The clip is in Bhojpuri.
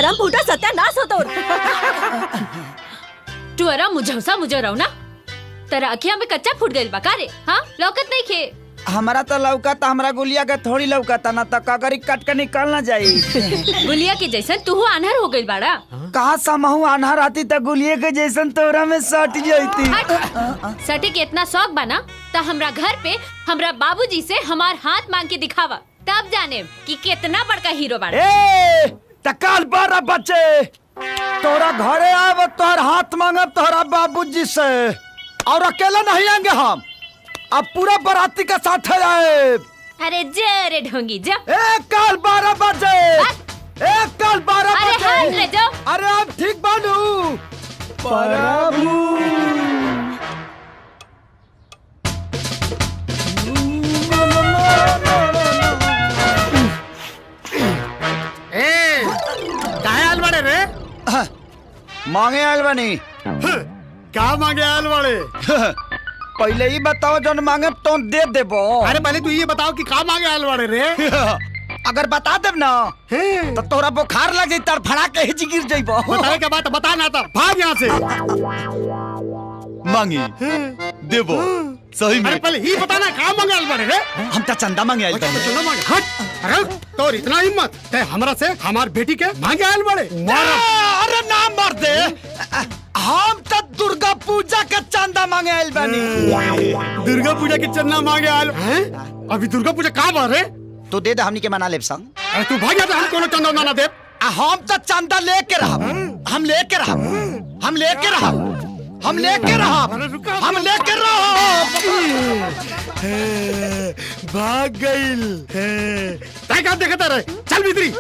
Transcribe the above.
करम फूटा सत्यानाश हो तोर। तू अरा मुझे रहो ना तेरा अखियां में कच्चा फूट गइल बा का रे? हाँ लौकत नहीं खे। हमारा तो लौकता, हमरा गुलिया के थोड़ी लौकता ना तो कगरी कट के निकल ना जाई। गुलिया के जैसन तू अनहर हो गइल बाड़ा। कहा समहू अनहर आती तो गुलिया के जैसन तोरा में सट जाती। सटे के इतना शौक बना तो हमरा घर पे हमरा बाबूजी से हमार हाथ मांग के दिखावा, तब जाने कि कितना बड़का हीरो बाड़ा। ए तकाल बारा बच्चे, तोरा घरे आब तोहर हाथ मांगब तोहरा बाबूजी से, और अकेला नहीं आएंगे हम, अब पूरा बाराती के साथ आए। अरे जे ढोंगी जा। कल 12 बजे, कल 12 अरे बजे। हाथ ले जाओ। अरे अब ठीक बानू प्रभु। रे मांगे आयल बनी। क्या मांगे आयल वाले? पहले ही बताओ जो मांगे तो दे देबो। अरे पहले तू ये बताओ कि का मांगे आयल वाले रे? अगर बता देब ना तो तोरा बुखार लग जाई, तड़फड़ा के हिच गिर जाइबो। बताए के बात बता ना, था भाग यहाँ से। मांगी देबो सही में। अरे पहले ही बताना का मांगे आयल वाले रे? हम तो चंदा मांगे आयल बनी। चंदा मांगे? हट। अरे तो इतना हिम्मत ते हमरा से हमार बेटी के मांगे आयल वाले? अरे ना मार दे, हम तो दुर्गा पूजा के चंदा मांगे आयल बनी। दुर्गा पूजा के चंदा मांगे आयल? अभी दुर्गा पूजा का बार है? तो दे दे, हमनी के मना लेब संग। अरे तू भाग जा, हम कोनो चंदा ना दे। हम तो चंदा लेके रहब, हम लेके रहब, हम लेके रहब, हम लेके रहब, हम लेके रहब। भाग गइल। तय का देखता रहे, चल भीतरी।